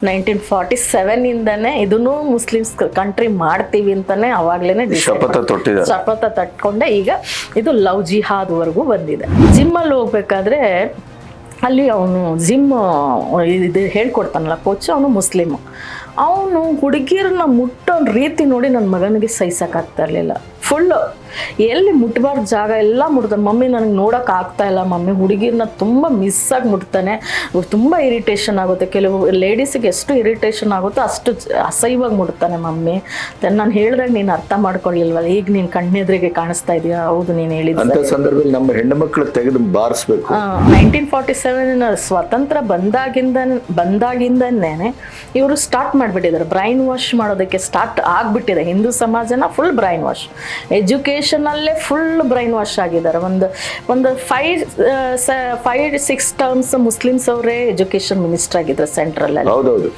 1947 ಇಂದಾನೆ ಇದನ್ನು Muslims country ಮಾಡ್ತೀವಿ ಅಂತಾನೆ ಅವಾಗ್ಲೇನೆ ಶಪಥ ತಟ್ಕೊಂಡೆ. ಈಗ ಇದು ಲವ್ ಜಿಹಾದ್ ವರೆಗೂ ಬಂದಿದೆ. ಜಿಮ್ ಅಲ್ಲಿ ಹೋಗ್ಬೇಕಾದ್ರೆ ಅಲ್ಲಿ ಅವನು ಜಿಮ್ ಇದು ಹೇಳ್ಕೊಡ್ತಾನಲ್ಲ ಕೋಚ್, ಅವನು ಮುಸ್ಲಿಮ್. ಅವನು ಹುಡುಗಿರನ್ನ ಮುಟ್ಟೋ ರೀತಿ ನೋಡಿ ನನ್ನ ಮಗನಿಗೆ ಸಹಿಸಕ್ಕಾಗ್ತಾ ಇರಲಿಲ್ಲ. ಫುಲ್ಲು ಎಲ್ಲಿ ಮುಟ್ಬಾರ್ದು ಜಾಗ ಎಲ್ಲ ಮುಟ್ತಾನೆ. ಮಮ್ಮಿ ನನಗೆ ನೋಡೋಕೆ ಆಗ್ತಾ ಇಲ್ಲ ಮಮ್ಮಿ, ಹುಡುಗಿರನ್ನ ತುಂಬ ಮಿಸ್ಸಾಗಿ ಮುಟ್ತಾನೆ, ತುಂಬ ಇರಿಟೇಷನ್ ಆಗುತ್ತೆ. ಕೆಲವು ಲೇಡೀಸಿಗೆ ಎಷ್ಟು ಇರಿಟೇಷನ್ ಆಗುತ್ತೋ ಅಷ್ಟು ಅಸಹ್ಯವಾಗಿ ಮುಟ್ತಾನೆ ಮಮ್ಮಿ. ನಾನು ಹೇಳಿದಾಗ ನೀನು ಅರ್ಥ ಮಾಡ್ಕೊಳ್ಳಿಲ್ವಲ್ಲ, ಈಗ ನೀನು ಕಣ್ಣೆದ್ರಿಗೆ ಕಾಣಿಸ್ತಾ ಇದೆಯಾ? ಹೌದು, ನೀನು ಹೇಳಿದ ಸಂದರ್ಭದಲ್ಲಿ ನಮ್ಮ ಹೆಣ್ಣು ಮಕ್ಕಳು ತೆಗೆದು ಬಾರಿಸ್ಬೇಕು. 1947 ಸ್ವತಂತ್ರ ಬಂದಾಗಿಂದನೇ ಇವರು ಸ್ಟಾರ್ಟ್ ಮಾಡಿಬಿಟ್ಟಿದ್ದಾರೆ. ಬ್ರೈನ್ ವಾಶ್ ಮಾಡೋದಕ್ಕೆ ಸ್ಟಾರ್ಟ್ ಆಗಿಬಿಟ್ಟಿದೆ ಹಿಂದೂ ಸಮಾಜನ. ಫುಲ್ ಬ್ರೈನ್ ವಾಶ್, ಎಜುಕೇಷನ್ ಅಲ್ಲೇ ಫುಲ್ ಬ್ರೈನ್ ವಾಶ್ ಆಗಿದ್ದಾರೆ. ಒಂದು 5-6 ಟರ್ಮ್ಸ್ ಮುಸ್ಲಿಮ್ಸ್ ಅವರೇ ಎಜುಕೇಶನ್ ಮಿನಿಸ್ಟರ್ ಆಗಿದ್ರು ಸೆಂಟ್ರಲ್ ಅಲ್ಲಿ. ಹೌದೌದು.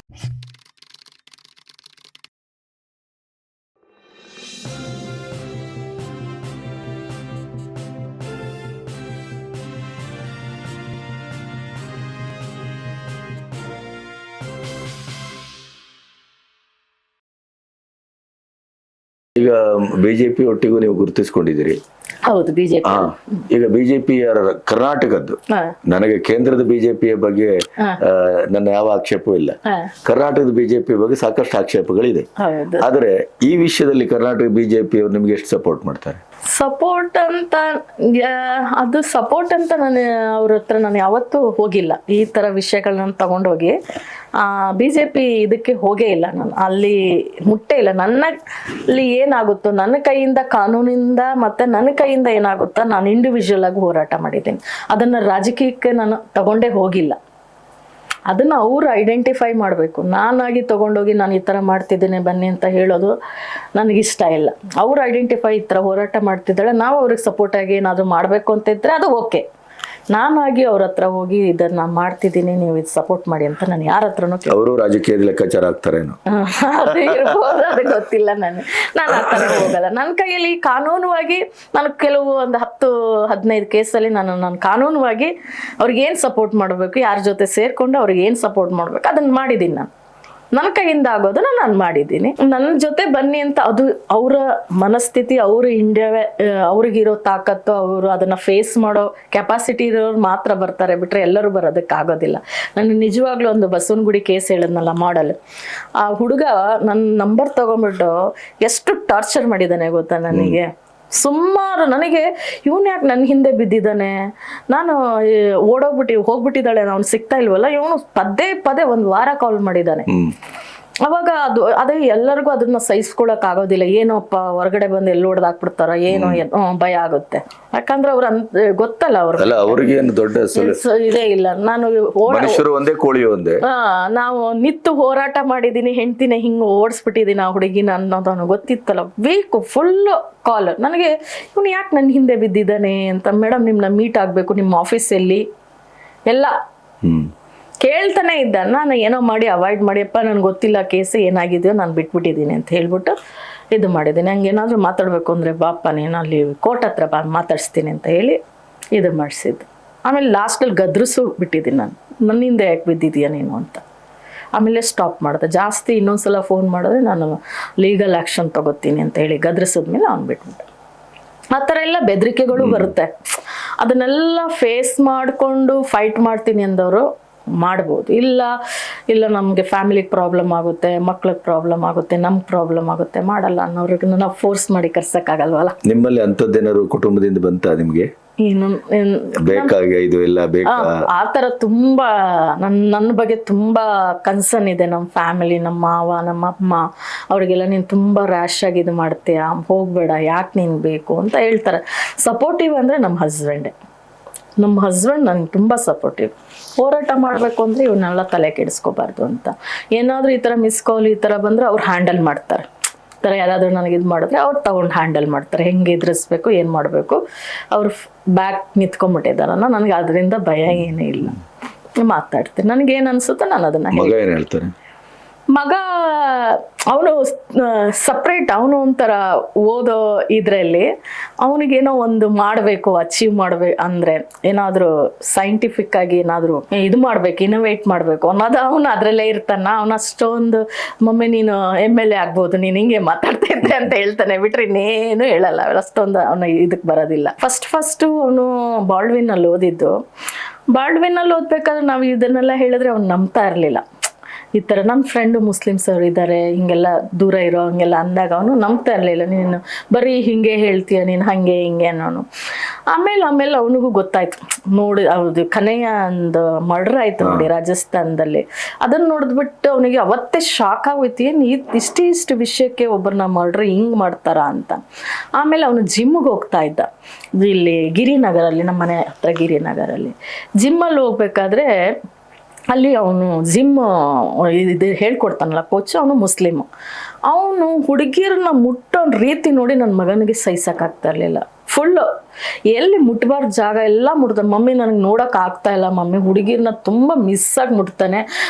ಈಗ ಬಿಜೆಪಿ ಒಟ್ಟಿಗೂ ನೀವು ಗುರುತಿಸ್ಕೊಂಡಿದ್ದೀರಿ. ಹೌದು, ಬಿಜೆಪಿ. ಈಗ ಬಿಜೆಪಿ ಕರ್ನಾಟಕದ್ದು, ನನಗೆ ಕೇಂದ್ರದ ಬಿಜೆಪಿಯ ಬಗ್ಗೆ ನನ್ನ ಯಾವ ಆಕ್ಷೇಪವೂ ಇಲ್ಲ. ಕರ್ನಾಟಕದ ಬಿಜೆಪಿ ಬಗ್ಗೆ ಸಾಕಷ್ಟು ಆಕ್ಷೇಪಗಳಿದೆ. ಆದ್ರೆ ಈ ವಿಷಯದಲ್ಲಿ ಕರ್ನಾಟಕ ಬಿಜೆಪಿ ಅವರು ನಿಮ್ಗೆ ಎಷ್ಟು ಸಪೋರ್ಟ್ ಮಾಡ್ತಾರೆ? ಸಪೋರ್ಟ್ ಅಂತ ನಾನು ಅವ್ರ ಹತ್ರ ನಾನು ಯಾವತ್ತೂ ಹೋಗಿಲ್ಲ. ಈ ತರ ವಿಷಯಗಳನ್ನ ತಗೊಂಡೋಗಿ ಬಿಜೆಪಿ ಇದಕ್ಕೆ ಹೋಗೇ ಇಲ್ಲ. ನಾನು ಅಲ್ಲಿ ಮುಟ್ಟೇ ಇಲ್ಲ. ನನ್ನಲ್ಲಿ ಏನಾಗುತ್ತೋ ನನ್ನ ಕೈಯಿಂದ, ಕಾನೂನಿಂದ ಮತ್ತೆ ನನ್ನ ಕೈಯಿಂದ ಏನಾಗುತ್ತೋ ನಾನು ಇಂಡಿವಿಜುವಲ್ ಆಗಿ ಹೋರಾಟ ಮಾಡಿದ್ದೀನಿ. ಅದನ್ನ ರಾಜಕೀಯಕ್ಕೆ ನಾನು ತಗೊಂಡೇ ಹೋಗಿಲ್ಲ. ಅದನ್ನು ಅವರು ಐಡೆಂಟಿಫೈ ಮಾಡಬೇಕು. ನಾನಾಗಿ ತೊಗೊಂಡೋಗಿ ನಾನು ಈ ಥರ ಮಾಡ್ತಿದ್ದೇನೆ ಬನ್ನಿ ಅಂತ ಹೇಳೋದು ನನಗಿಷ್ಟ ಇಲ್ಲ. ಅವ್ರು ಐಡೆಂಟಿಫೈ ಈ ಥರ ಹೋರಾಟ ಮಾಡ್ತಿದ್ದಾಳೆ, ನಾವು ಅವ್ರಿಗೆ ಸಪೋರ್ಟಾಗಿ ಏನಾದರೂ ಮಾಡಬೇಕು ಅಂತ ಇದ್ದರೆ ಅದು ಓಕೆ. ನಾನಾಗಿ ಅವ್ರ ಹತ್ರ ಹೋಗಿ ಇದನ್ನ ಮಾಡ್ತಿದ್ದೀನಿ, ನೀವು ಇದು ಸಪೋರ್ಟ್ ಮಾಡಿ ಅಂತ ನಾನು ಯಾರ ಹತ್ರನೂ ಅವರು ರಾಜಕೀಯದ ಲೆಕ್ಕಾಚಾರ ಆಗ್ತಾರೇನೋ ಅದು ಇರ್ಬೋದು, ಅದು ಗೊತ್ತಿಲ್ಲ. ನಾನು ಆ ಥರ ಹೋಗಲ್ಲ. ನನ್ನ ಕೈಯಲ್ಲಿ ಕಾನೂನುವಾಗಿ ನಾನು ಕೆಲವು ಒಂದು 10-15 ಕೇಸಲ್ಲಿ ನಾನು ಕಾನೂನುವಾಗಿ ಅವ್ರಿಗೆ ಏನು ಸಪೋರ್ಟ್ ಮಾಡಬೇಕು, ಯಾರ ಜೊತೆ ಸೇರಿಕೊಂಡು ಅವ್ರಿಗೆ ಏನು ಸಪೋರ್ಟ್ ಮಾಡಬೇಕು ಅದನ್ನು ಮಾಡಿದ್ದೀನಿ. ನಾನು ನನ್ನ ಕೈಯಿಂದ ಆಗೋದನ್ನ ನಾನು ಮಾಡಿದ್ದೀನಿ. ನನ್ನ ಜೊತೆ ಬನ್ನಿ ಅಂತ ಅದು ಅವರ ಮನಸ್ಥಿತಿ, ಅವರು ಇಂಡಿಯಾವೇ, ಅವ್ರಿಗಿರೋ ತಾಕತ್ತು, ಅವರು ಅದನ್ನು ಫೇಸ್ ಮಾಡೋ ಕೆಪಾಸಿಟಿ ಇರೋರು ಮಾತ್ರ ಬರ್ತಾರೆ, ಬಿಟ್ಟರೆ ಎಲ್ಲರೂ ಬರೋದಕ್ಕಾಗೋದಿಲ್ಲ. ನಾನು ನಿಜವಾಗ್ಲೂ ಒಂದು ಬಸವನಗುಡಿ ಕೇಸ್ ಹೇಳಿದ್ನಲ್ಲ ಮಾಡಲ್, ಆ ಹುಡುಗ ನನ್ನ ನಂಬರ್ ತೊಗೊಂಡ್ಬಿಟ್ಟು ಎಷ್ಟು ಟಾರ್ಚರ್ ಮಾಡಿದ್ದಾನೆ ಗೊತ್ತಾ ನನಗೆ. ಸುಮಾರು ನನಗೆ ಇವನು ಯಾಕೆ ನನ್ನ ಹಿಂದೆ ಬಿದ್ದಿದ್ದಾನೆ, ನಾನು ಹೋಗ್ಬಿಟ್ಟಿದ್ದಾಳೆ, ಅವ್ನು ಸಿಗ್ತಾ ಇಲ್ವಲ್ಲ, ಇವನು ಪದೇ 1 ವಾರ ಕಾಲ್ ಮಾಡಿದ್ದಾನೆ. ಅವಾಗ ಅದೇ ಎಲ್ಲರಿಗೂ ಅದನ್ನ ಸಹಿಸ್ಕೊಳಕ್ ಆಗೋದಿಲ್ಲ. ಏನೋಪ್ಪ ಹೊರಗಡೆ ಬಂದು ಎಲ್ಲಿ ಹೊಡೆದಾಕ್ಬಿಡ್ತಾರ ಏನೋ ಭಯ ಆಗುತ್ತೆ. ಯಾಕಂದ್ರೆ ಅವ್ರ ಗೊತ್ತಲ್ಲ ಅವ್ರಿಗೆ ದೊಡ್ಡ ಇದೇ ಇಲ್ಲ. ನಾನು ನಾವು ನಿತ್ತು ಹೋರಾಟ ಮಾಡಿದೀನಿ, ಹೆಂಡ್ತಿನ ಹಿಂಗ್ ಓಡಿಸ್ಬಿಟ್ಟಿದೀನಿ ಆ ಹುಡುಗಿನ ಅನ್ನೋದನ್ನು ಗೊತ್ತಿತ್ತಲ್ಲ. ವೀಕ್ ಫುಲ್ ಕಾಲ್ ನನಗೆ, ಇವನು ಯಾಕೆ ನನ್ನ ಹಿಂದೆ ಬಿದ್ದಿದ್ದಾನೆ ಅಂತ. ಮೇಡಮ್ ನಿಮ್ನ ಮೀಟ್ ಆಗ್ಬೇಕು, ನಿಮ್ಮ ಆಫೀಸಲ್ಲಿ ಎಲ್ಲ ಕೇಳ್ತಾನೆ ಇದ್ದ. ನಾನು ಏನೋ ಮಾಡಿ ಅವಾಯ್ಡ್ ಮಾಡಿಯಪ್ಪ, ನನಗೆ ಗೊತ್ತಿಲ್ಲ ಕೇಸ್ ಏನಾಗಿದೆಯೋ, ನಾನು ಬಿಟ್ಬಿಟ್ಟಿದ್ದೀನಿ ಅಂತ ಹೇಳ್ಬಿಟ್ಟು ಇದು ಮಾಡಿದ್ದೀನಿ. ಹಂಗೆ ಏನಾದರೂ ಮಾತಾಡಬೇಕು ಅಂದರೆ ಬಾಪ್ಪ ನೀನು ಅಲ್ಲಿ ಕೋರ್ಟ್ ಹತ್ರ ಬಾ ಮಾತಾಡಿಸ್ತೀನಿ ಅಂತ ಹೇಳಿ ಇದು ಮಾಡಿಸಿದ್ದು. ಆಮೇಲೆ ಲಾಸ್ಟಲ್ಲಿ ಗದ್ರಿಸು ಬಿಟ್ಟಿದ್ದೀನಿ ನಾನು, ನನ್ನಿಂದ ಯಾಕೆ ಬಿದ್ದಿದೀಯ ನೀನು ಅಂತ. ಆಮೇಲೆ ಸ್ಟಾಪ್ ಮಾಡಿದೆ. ಜಾಸ್ತಿ ಇನ್ನೊಂದ್ಸಲ ಫೋನ್ ಮಾಡಿದ್ರೆ ನಾನು ಲೀಗಲ್ ಆ್ಯಕ್ಷನ್ ತೊಗೋತೀನಿ ಅಂತ ಹೇಳಿ ಗದ್ರಿಸಿದ್ಮೇಲೆ ಅವ್ನು ಬಿಟ್ಬಿಟ್ಟೆ. ಆ ಥರ ಎಲ್ಲ ಬೆದರಿಕೆಗಳು ಬರುತ್ತೆ. ಅದನ್ನೆಲ್ಲ ಫೇಸ್ ಮಾಡಿಕೊಂಡು ಫೈಟ್ ಮಾಡ್ತೀನಿ ಅಂದವರು ಮಾಡ್ಬೋದು. ಇಲ್ಲ ನಮಗೆ ಫ್ಯಾಮಿಲಿಗೆ ಪ್ರಾಬ್ಲಮ್ ಆಗುತ್ತೆ, ಮಕ್ಳಿಗೆ ಪ್ರಾಬ್ಲಮ್ ಆಗುತ್ತೆ, ನಮ್ಗೆ ಪ್ರಾಬ್ಲಮ್ ಆಗುತ್ತೆ, ಮಾಡಲ್ಲ ಅನ್ನೋರಿಗೆ ನಾವು ಫೋರ್ಸ್ ಮಾಡಿ ಕರ್ಸಕ್ಕಾಗಲ್ವಲ್ಲ. ನಿಮ್ಮಲ್ಲಿ ಅಂಥದ್ದೇನಾದ್ರು ಕುಟುಂಬದಿಂದ ಬಂತ ನಿಮ್ಗೆ? ಆ ಥರ ತುಂಬಾ ನನ್ನ ಬಗ್ಗೆ ತುಂಬಾ ಕನ್ಸರ್ನ್ ಇದೆ. ನಮ್ಮ ಫ್ಯಾಮಿಲಿ, ನಮ್ಮ ಮಾವ, ನಮ್ಮ ಅಮ್ಮ ಅವ್ರಿಗೆಲ್ಲ ನೀನು ತುಂಬಾ ರ್ಯಾಶ್ ಆಗಿ ಇದು ಮಾಡ್ತೀಯ, ಹೋಗ್ಬೇಡ, ಯಾಕೆ ನೀನು ಬೇಕು ಅಂತ ಹೇಳ್ತಾರೆ. ಸಪೋರ್ಟಿವ್ ಅಂದರೆ ನಮ್ಮ ಹಸ್ಬೆಂಡ್ ನನಗೆ ತುಂಬ ಸಪೋರ್ಟಿವ್. ಹೋರಾಟ ಮಾಡಬೇಕು ಅಂದರೆ ಇವನ್ನೆಲ್ಲ ತಲೆ ಕೆಡಿಸ್ಕೋಬಾರ್ದು ಅಂತ. ಏನಾದರೂ ಈ ಥರ ಮಿಸ್ ಕಾಲ್ ಈ ಥರ ಬಂದರೆ ಅವ್ರು ಹ್ಯಾಂಡಲ್ ಮಾಡ್ತಾರೆ. ಈ ಥರ ಯಾರಾದರೂ ನನಗೆ ಇದು ಮಾಡಿದ್ರೆ ಅವ್ರು ತೊಗೊಂಡು ಹ್ಯಾಂಡಲ್ ಮಾಡ್ತಾರೆ, ಹೆಂಗೆ ಎದುರಿಸ್ಬೇಕು, ಏನು ಮಾಡಬೇಕು. ಅವ್ರು ಬ್ಯಾಕ್ ನಿಂತ್ಕೊಂಡ್ಬಿಟ್ಟಿದ್ದಾರಲ್ಲ, ನನಗೆ ಅದರಿಂದ ಭಯ ಏನೂ ಇಲ್ಲ. ಮಾತಾಡ್ತೀನಿ, ನನಗೇನು ಅನಿಸುತ್ತೋ ನಾನು ಅದನ್ನು ಹೇಳ್ತೀನಿ. ಮಗ ಅವನು ಸಪ್ರೇಟ್, ಅವನು ಒಂಥರ ಓದೋ ಇದರಲ್ಲಿ ಅವನಿಗೇನೋ ಒಂದು ಮಾಡಬೇಕು, ಅಚೀವ್ ಮಾಡ್ಬೇಕು ಅಂದರೆ ಏನಾದರೂ ಸೈಂಟಿಫಿಕ್ ಆಗಿ ಏನಾದರೂ ಇದು ಮಾಡಬೇಕು, ಇನೋವೇಟ್ ಮಾಡಬೇಕು ಅನ್ನೋದು ಅವನು ಅದರಲ್ಲೇ ಇರ್ತಾನ. ಅವನು ಅಷ್ಟೊಂದು ಮಮ್ಮಿ ನೀನು MLA ಆಗ್ಬೋದು, ನೀನು ಹಿಂಗೆ ಮಾತಾಡ್ತಾ ಇದ್ದೆ ಅಂತ ಹೇಳ್ತಾನೆ ಬಿಟ್ರೆ ಇನ್ನೇನು ಹೇಳಲ್ಲ. ಅಷ್ಟೊಂದು ಅವನು ಇದಕ್ಕೆ ಬರೋದಿಲ್ಲ. ಫಸ್ಟು ಅವನು ಬಾಲ್ಡ್ವಿನಲ್ಲಿ ಓದಿದ್ದು. ಬಾಲ್ಡ್ವಿನಲ್ಲಿ ಓದ್ಬೇಕಾದ್ರೆ ನಾವು ಇದನ್ನೆಲ್ಲ ಹೇಳಿದ್ರೆ ಅವ್ನು ನಂಬ್ತಾ ಇರಲಿಲ್ಲ. ಈ ಥರ ನನ್ನ ಫ್ರೆಂಡು ಮುಸ್ಲಿಮ್ಸ್ ಅವ್ರು ಇದ್ದಾರೆ ಹಿಂಗೆಲ್ಲ ದೂರ ಇರೋ ಹಂಗೆಲ್ಲ ಅಂದಾಗ ಅವನು ನಂಬ್ತಾ ಇರಲಿಲ್ಲ. ನೀನು ಬರೀ ಹಿಂಗೆ ಹೇಳ್ತೀಯ, ನೀನು ಹಾಗೆ ಹಿಂಗೆ ಅನ್ನೋನು. ಆಮೇಲೆ ಅವನಿಗೂ ಗೊತ್ತಾಯ್ತು, ನೋಡಿ ಹೌದು ಕನೆಯ ಒಂದು ಮರ್ಡರ್ ಆಯ್ತು ನೋಡಿ ರಾಜಸ್ಥಾನದಲ್ಲಿ. ಅದನ್ನು ನೋಡಿದ್ಬಿಟ್ಟು ಅವನಿಗೆ ಅವತ್ತೇ ಶಾಕ್ ಆಗೋಯ್ತು, ಏನು ಇಷ್ಟು ವಿಷಯಕ್ಕೆ ಒಬ್ಬರನ್ನ ಮರ್ಡರ್ ಹಿಂಗೆ ಮಾಡ್ತಾರ ಅಂತ. ಆಮೇಲೆ ಅವನು ಜಿಮ್ಗೆ ಹೋಗ್ತಾ ಇದ್ದ ಇಲ್ಲಿ ಗಿರಿನಗರಲ್ಲಿ, ನಮ್ಮ ಮನೆ ಹತ್ರ ಗಿರಿನಗರಲ್ಲಿ. ಜಿಮ್ಮಲ್ಲಿ ಹೋಗ್ಬೇಕಾದ್ರೆ ಅಲ್ಲಿ ಅವನು ಜಿಮ್ ಇದು ಹೇಳ್ಕೊಡ್ತಾನಲ್ಲ ಕೋಚ್, ಅವನು ಮುಸ್ಲಿಮು. ಅವನು ಹುಡುಗಿರನ್ನ ಮುಟ್ಟೋ ರೀತಿ ನೋಡಿ ನನ್ನ ಮಗನಿಗೆ ಸಹಿಸೋಕ್ಕಾಗ್ತಾ ಇರಲಿಲ್ಲ. ಫುಲ್ಲು ಎಲ್ಲಿ ಮುಟ್ಬಾರ್ದು ಜಾಗ ಎಲ್ಲ ಮುಟ್ತಾನೆ. ಮಮ್ಮಿ ನನಗೆ ನೋಡೋಕೆ ಆಗ್ತಾ ಇಲ್ಲ ಮಮ್ಮಿ, ಹುಡುಗಿರನ್ನ ತುಂಬ ಮಿಸ್ಸಾಗಿ ಮುಟ್ತಾನೆ,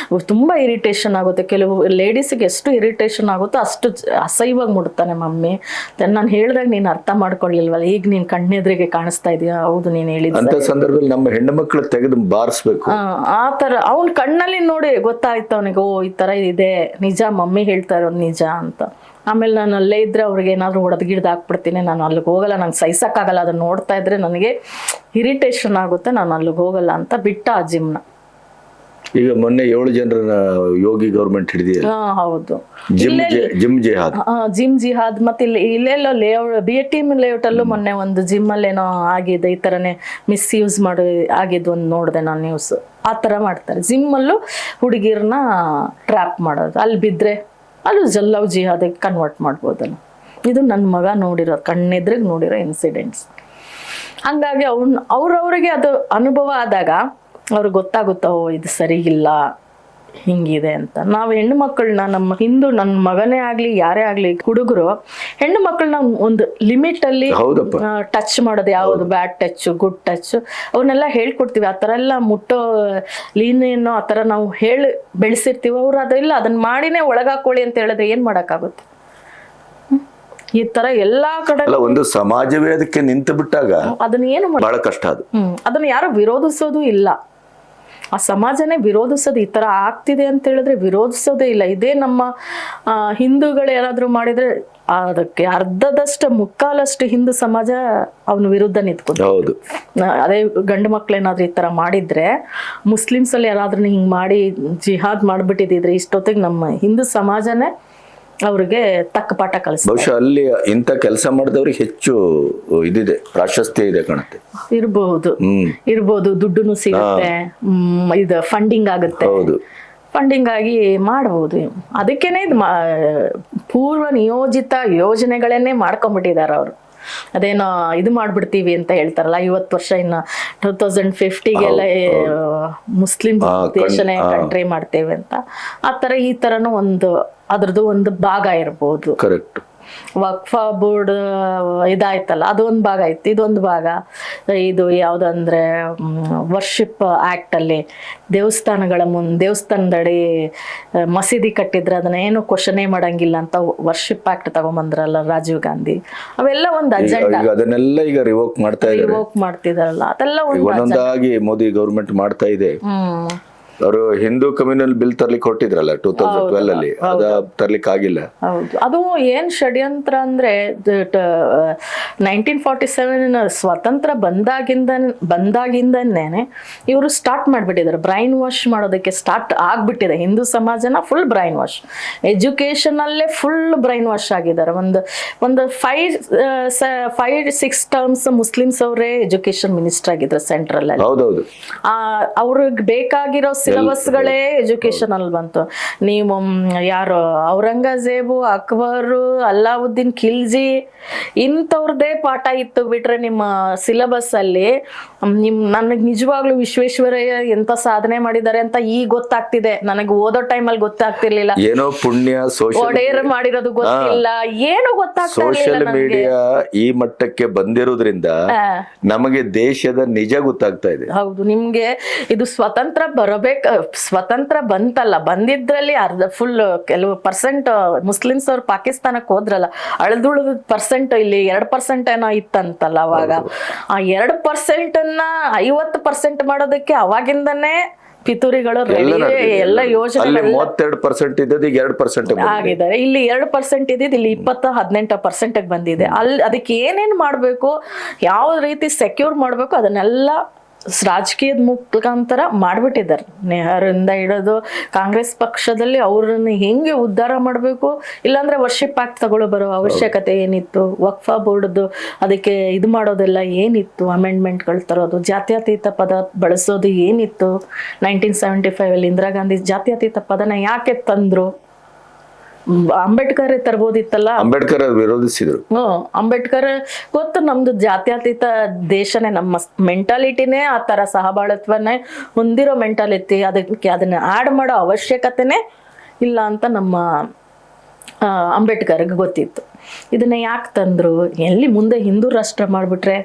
ತುಂಬ ಇರಿಟೇಷನ್ ಆಗುತ್ತೆ. ಕೆಲವು ಲೇಡೀಸಿಗೆ ಎಷ್ಟು ಇರಿಟೇಷನ್ ಆಗುತ್ತೋ ಅಷ್ಟು ಅಸಹ್ಯವಾಗಿ ಮುಟ್ತಾನೆ ಮಮ್ಮಿ. ನಾನು ಹೇಳಿದಾಗ ನೀನು ಅರ್ಥ ಮಾಡ್ಕೊಳ್ಳಿಲ್ವಲ್ಲ, ಈಗ ನೀನು ಕಣ್ಣೆದ್ರಿಗೆ ಕಾಣಿಸ್ತಾ ಇದೆಯಾ? ಹೌದು ನೀನು ಹೇಳಿದ ಸಂದರ್ಭದಲ್ಲಿ ನಮ್ಮ ಹೆಣ್ಣು ಮಕ್ಕಳು ತೆಗೆದು ಬಾರಿಸ್ಬೇಕು. ಆ ಥರ ಅವ್ನ ಕಣ್ಣಲ್ಲಿ ನೋಡಿ ಗೊತ್ತಾಯ್ತು ಅವನಿಗೆ, ಓ ಈ ಥರ ಇದೆ, ನಿಜ ಮಮ್ಮಿ ಹೇಳ್ತಾ ಇರೋದು ನಿಜ ಅಂತ. ಆಮೇಲೆ ನಾನು ಅಲ್ಲೇ ಇದ್ದರೆ ಅವ್ರಿಗೆ ಏನಾದರೂ ಹೊಡೆದು ಹಾಕ್ಬಿಡ್ತೀನಿ, ನಾನು ಅಲ್ಲಿಗೆ ಹೋಗಲ್ಲ, ನಂಗೆ ಸಹಿಸೋಕ್ಕಾಗಲ್ಲ, ಅದನ್ನು ನೋಡ್ತಾ ಇದ್ರೆ ನನಗೆ ಇರಿಟೇಷನ್ ಆಗುತ್ತೆ, ನಾನು ಅಲ್ಲಿಗೆ ಹೋಗಲ್ಲ ಅಂತ ಬಿಟ್ಟ ಆ ಜಿಮ್ನ. ಈಗ ಮೊನ್ನೆ 7 ಜನರನ್ನ ಯೋಗಿ ಗೌರ್ಮೆಂಟ್ ಹಿಡಿದಿದೆ. ಹೌದು, ಜಿಮ್ ಜಿಹಾದ್. ಮತ್ತೆ ಇಲ್ಲೆಲ್ಲೋ ಲೇಔಟ್ BATM ಲೇಔಟ್ ಅಲ್ಲೂ ಮೊನ್ನೆ ಒಂದು ಜಿಮ್ ಅಲ್ಲೇನೋ ಆಗಿದೆ, ಈ ಥರನೇ ಮಿಸ್ಯೂಸ್ ಮಾಡಿ ಆಗಿದ್ದು ಒಂದು ನೋಡಿದೆ ನಾನು ನ್ಯೂಸ್. ಆ ಥರ ಮಾಡ್ತಾರೆ ಜಿಮ್ಮಲ್ಲೂ ಹುಡುಗಿರನ್ನ ಟ್ರ್ಯಾಪ್ ಮಾಡೋದು, ಅಲ್ಲಿ ಬಿದ್ದರೆ ಅಲ್ಲೂ ಲವ್ ಜಿಹಾದಿಗೆ ಕನ್ವರ್ಟ್ ಮಾಡ್ಬೋದಲ್ಲ. ಇದು ನನ್ನ ಮಗ ನೋಡಿರೋ, ಕಣ್ಣೆದ್ರಿಗೆ ನೋಡಿರೋ ಇನ್ಸಿಡೆಂಟ್ಸ್. ಹಂಗಾಗಿ ಅವ್ರವ್ರಿಗೆ ಅದು ಅನುಭವ ಆದಾಗ ಅವ್ರಿಗೆ ಗೊತ್ತಾಗುತ್ತೋ ಇದು ಸರಿ ಇಲ್ಲ, ಹಿಂಗಿದೆ ಅಂತ. ನಾವು ಹೆಣ್ಣು ಮಕ್ಕಳನ್ನ, ನಮ್ಮ ಹಿಂದೂ ನನ್ನ ಮಗನೇ ಆಗಲಿ ಯಾರೇ ಆಗಲಿ ಹುಡುಗರು ಹೆಣ್ಣು ಮಕ್ಕಳನ್ನ ಒಂದು ಲಿಮಿಟಲ್ಲಿ ಟಚ್ ಮಾಡೋದು, ಯಾವುದು ಬ್ಯಾಡ್ ಟಚ್ ಗುಡ್ ಟಚ್ ಅವನ್ನೆಲ್ಲ ಹೇಳ್ಕೊಡ್ತೀವಿ. ಆ ಥರ ಎಲ್ಲ ಮುಟ್ಟೋ ಲೀನೇನೋ ಆ ಥರ ನಾವು ಹೇಳಿ ಬೆಳೆಸಿರ್ತೀವಿ. ಅವ್ರು ಅದೆಲ್ಲ ಅದನ್ನ ಮಾಡಿನೇ ಒಳಗಾಕೊಳ್ಳಿ ಅಂತ ಹೇಳಿದ್ರೆ ಏನು ಮಾಡೋಕ್ಕಾಗುತ್ತೆ? ಈ ತರ ಎಲ್ಲಾ ಕಡೆ ಒಂದು ಸಮಾಜವೇ ಅದಕ್ಕೆ ನಿಂತು ಬಿಟ್ಟಾಗ ಅದನ್ನ ಏನು ಬಹಳ ಕಷ್ಟ. ಅದು ಅದನ್ನ ಯಾರು ವಿರೋಧಿಸೋದು ಇಲ್ಲ, ಆ ಸಮಾಜನೇ ವಿರೋಧಿಸೋದು. ಈ ತರ ಆಗ್ತಿದೆ ಅಂತ ಹೇಳಿದ್ರೆ ವಿರೋಧಿಸೋದೇ ಇಲ್ಲ. ಇದೇ ನಮ್ಮ ಹಿಂದೂಗಳು ಯಾರಾದ್ರೂ ಮಾಡಿದ್ರೆ ಅದಕ್ಕೆ ಅರ್ಧದಷ್ಟು ಮುಕ್ಕಾಲಷ್ಟು ಹಿಂದೂ ಸಮಾಜ ಅವನ ವಿರುದ್ಧ ನಿಂತ್ಕೊಂಡು. ಹೌದು, ಅದೇ ಗಂಡು ಮಕ್ಳೇನಾದ್ರೂ ಈ ತರ ಮಾಡಿದ್ರೆ, ಮುಸ್ಲಿಮ್ಸ್ ಅಲ್ಲಿ ಯಾರಾದ್ರೂ ಹಿಂಗ್ ಮಾಡಿ ಜಿಹಾದ್ ಮಾಡ್ಬಿಟ್ಟಿದ್ರೆ ಇಷ್ಟೊತ್ತಿಗೆ ನಮ್ಮ ಹಿಂದೂ ಸಮಾಜನೇ ಅವ್ರಿಗೆ ತಕ್ಕ ಪಾಠ ಕಲಿಸ್ತಾರೆ. ಬಹುಶಃ ಅಲ್ಲಿ ಇಂಥ ಕೆಲಸ ಮಾಡಿದವ್ರಿಗೆ ಹೆಚ್ಚು ಇದಿದೆ, ಪ್ರಾಶಸ್ತ್ಯ ಇದೆ ಕಾಣುತ್ತೆ. ಇರ್ಬೋದು ದುಡ್ಡು ಸಿಗುತ್ತೆ, ಇದು ಫಂಡಿಂಗ್ ಆಗುತ್ತೆ, ಫಂಡಿಂಗ್ ಆಗಿ ಮಾಡಬಹುದು. ಅದಕ್ಕೇನೆ ಪೂರ್ವ ನಿಯೋಜಿತ ಯೋಜನೆಗಳನ್ನೇ ಮಾಡ್ಕೊಂಡ್ಬಿಟ್ಟಿದ್ದಾರೆ ಅವರು. ಅದೇನೋ ಇದು ಮಾಡ್ಬಿಡ್ತೀವಿ ಅಂತ ಹೇಳ್ತಾರಲ್ಲ, 50 ವರ್ಷ ಇನ್ನು 2050ಗೆಲ್ಲ ಮುಸ್ಲಿಂ ದೇಶನೇ ಕಂಟ್ರಿ ಮಾಡ್ತೇವೆ ಅಂತ. ಆ ತರ ಈ ತರನು ಒಂದು ಅದ್ರದ್ದು ಒಂದು ಭಾಗ ಇರ್ಬೋದು. ಕರೆಕ್ಟ್. ವಕ್ಫ್ ಬೋರ್ಡ್ ಇದಾಯ್ತಲ್ಲ, ಅದು ಒಂದು ಭಾಗ ಇತ್ತು. ಇದೊಂದು ಭಾಗ ಇದು ಯಾವುದಂದ್ರೆ ವರ್ಷಿಪ್ ಆಕ್ಟ್ ಅಲ್ಲಿ ದೇವಸ್ಥಾನಗಳ ದೇವಸ್ಥಾನದಡಿ ಮಸೀದಿ ಕಟ್ಟಿದ್ರೆ ಅದನ್ನ ಏನು ಕ್ವಶನೇ ಮಾಡಂಗಿಲ್ಲ ಅಂತ ವರ್ಷಿಪ್ ಆಕ್ಟ್ ತಗೊಂಬಂದ್ರಲ್ಲ ರಾಜೀವ್ ಗಾಂಧಿ. ಅವೆಲ್ಲ ಒಂದು ಅಜೆಂಡಾ, ಅದನ್ನೆಲ್ಲ ಈಗ ರಿವೋಕ್ ಮಾಡ್ತಿದಾರಲ್ಲ, ಅದೆಲ್ಲ ಒಂದೊಂದಾಗಿ ಮೋದಿ ಗವರ್ಮೆಂಟ್ ಮಾಡ್ತಾ ಇದೆ. ಅವರು ಹಿಂದೂ ಕಮ್ಯುನಲ್ ಬಿಲ್ ತರ್ಲಿಕ್ಕೆ ಹೊರಟಿದ್ರಲ್ಲ 2012 ಅಲ್ಲಿ, ಅದ ತರ್ಲಿಕ್ಕೆ ಆಗಿಲ್ಲ. ಹೌದು, ಅದು ಏನ್ ಷಡ್ಯಂತ್ರ ಅಂದ್ರೆ 1947 ಸ್ವತಂತ್ರ ಬಂದಾಗಿಂದನೇ ಇವರು ಸ್ಟಾರ್ಟ್ ಮಾಡ್ಬಿಟ್ಟಿದ್ದಾರೆ. ಬ್ರೈನ್ ವಾಶ್ ಮಾಡೋದಕ್ಕೆ ಸ್ಟಾರ್ಟ್ ಆಗ್ಬಿಟ್ಟಿದೆ ಹಿಂದೂ ಸಮಾಜನ. ಫುಲ್ ಬ್ರೈನ್ ವಾಶ್, ಎಜುಕೇಶನ್ ಅಲ್ಲೇ ಫುಲ್ ಬ್ರೈನ್ ವಾಶ್ ಆಗಿದ್ದಾರೆ. ಒಂದು 5-6 ಟರ್ಮ್ಸ್ ಮುಸ್ಲಿಮ್ಸ್ ಅವರೇ ಎಜುಕೇಶನ್ ಮಿನಿಸ್ಟರ್ ಆಗಿದ್ರು ಸೆಂಟ್ರಲ್ ಅಲ್ಲಿ. ಹೌದೌದು, ಅವ್ರಿಗೆ ಬೇಕಾಗಿರೋ ಸಿಲೆಬಸ್ಗಳೇ ಎಜುಕೇಶನ್ ಅಲ್ಲಿ ಬಂತು. ನೀವು ಯಾರು ಔರಂಗಜೇಬು, ಅಕ್ಬರು, ಅಲ್ಲಾವುದ್ದೀನ್ ಖಿಲ್ಜಿ ಇಂಥವ್ರದ್ದೇ ಪಾಠ ಇತ್ತು ಬಿಟ್ರೆ ನಿಮ್ಮ ಸಿಲೆಬಸ್ ಅಲ್ಲಿ ನನಗೆ ನಿಜವಾಗ್ಲೂ ವಿಶ್ವೇಶ್ವರಯ್ಯ ಎಂತ ಸಾಧನೆ ಮಾಡಿದ್ದಾರೆ ಅಂತ ಈಗ ಗೊತ್ತಾಗ್ತಿದೆ. ನನಗೆ ಓದೋ ಟೈಮಲ್ಲಿ ಗೊತ್ತಾಗ್ತಿರ್ಲಿಲ್ಲ. ಏನೋ ಪುಣ್ಯ ಒಡೆಯರ್ ಮಾಡಿರೋದು ಗೊತ್ತಿಲ್ಲ, ಏನು ಗೊತ್ತಾಗ್ತಾ ಇರ್ಲಿಲ್ಲ. ಸೋಷಿಯಲ್ ಮೀಡಿಯಾ ಈ ಮಟ್ಟಕ್ಕೆ ಬಂದಿರೋದ್ರಿಂದ ನಮಗೆ ದೇಶದ ನಿಜ ಗೊತ್ತಾಗ್ತಾ ಇದೆ. ಹೌದು, ನಿಮ್ಗೆ ಇದು ಸ್ವತಂತ್ರ ಬರಬೇಕು ಸ್ವತಂತ್ರ ಬಂದಿದ್ರಲ್ಲಿ ಅರ್ಧ ಫುಲ್ ಕೆಲವು ಪರ್ಸೆಂಟ್ ಮುಸ್ಲಿಮ್ಸ್ ಅವ್ರು ಪಾಕಿಸ್ತಾನಕ್ಕೆ ಹೋದ್ರಲ್ಲ, ಅಳ್ದುಳಿದ ಪರ್ಸೆಂಟ್ ಇಲ್ಲಿ 2% ಏನೋ ಇತ್ತಂತಲ್ಲ ಅವಾಗ. ಆ 2%ನ್ನ 50% ಮಾಡೋದಕ್ಕೆ ಅವಾಗಿಂದನೇ ಪಿತೂರಿಗಳು ರೆಡಿ, ಎಲ್ಲ ಯೋಜನೆ 32% ಇದ್ದದ್ದು ಈಗ 2% ಆಗಿದ್ದಾರೆ. ಇಲ್ಲಿ 2% ಇದ್ದಿದ್ದು ಇಲ್ಲಿ 18% ಬಂದಿದೆ. ಅದಕ್ಕೆ ಏನೇನ್ ಮಾಡ್ಬೇಕು, ಯಾವ ರೀತಿ ಸೆಕ್ಯೂರ್ ಮಾಡ್ಬೇಕು, ಅದನ್ನೆಲ್ಲ ರಾಜಕೀಯದ ಮುಖಾಂತರ ಮಾಡ್ಬಿಟ್ಟಿದ್ದಾರೆ. ನೆಹರಿಂದ ಹಿಡಿದು ಕಾಂಗ್ರೆಸ್ ಪಕ್ಷದಲ್ಲಿ ಅವ್ರನ್ನ ಹೆಂಗೆ ಉದ್ಧಾರ ಮಾಡಬೇಕು, ಇಲ್ಲಾಂದ್ರೆ ವರ್ಷಿಪ್ ಆಕ್ಟ್ ತಗೊಳ್ಳೋ ಬರೋ ಅವಶ್ಯಕತೆ ಏನಿತ್ತು, ವಕ್ಫಾ ಬೋರ್ಡ್ದು ಅದಕ್ಕೆ ಇದು ಮಾಡೋದೆಲ್ಲ ಏನಿತ್ತು, ಅಮೆಂಡ್ಮೆಂಟ್ಗಳು ತರೋದು, ಜಾತ್ಯತೀತ ಪದ ಬಳಸೋದು ಏನಿತ್ತು. 1975 ಇಂದಿರಾ ಗಾಂಧಿ ಜಾತ್ಯತೀತ ಪದನ ಯಾಕೆ ತಂದ್ರು? ಅಂಬೇಡ್ಕರ್ ತರ್ಬೋದಿತ್ತಲ್ಲ. ಅಂಬೇಡ್ಕರ್ ವಿರೋಧಿಸಿದ್ರು. ಅಂಬೇಡ್ಕರ್ ಗೊತ್ತು, ನಮ್ದು ಜಾತ್ಯತೀತ ದೇಶನೇ, ನಮ್ಮ ಮೆಂಟಾಲಿಟಿನೇ ಆ ತರ ಸಹಬಾಳತ್ವನೇ ಹೊಂದಿರೋ ಮೆಂಟಾಲಿಟಿ, ಅದನ್ನ ಆಡ್ ಮಾಡೋ ಅವಶ್ಯಕತೆನೇ ಇಲ್ಲ ಅಂತ ನಮ್ಮ ಅಂಬೇಡ್ಕರ್ಗೆ ಗೊತ್ತಿತ್ತು. ಇದನ್ನ ಯಾಕೆ ತಂದ್ರು? ಎಲ್ಲಿ ಮುಂದೆ ಹಿಂದೂ ರಾಷ್ಟ್ರ ಮಾಡ್ಬಿಟ್ರೆ,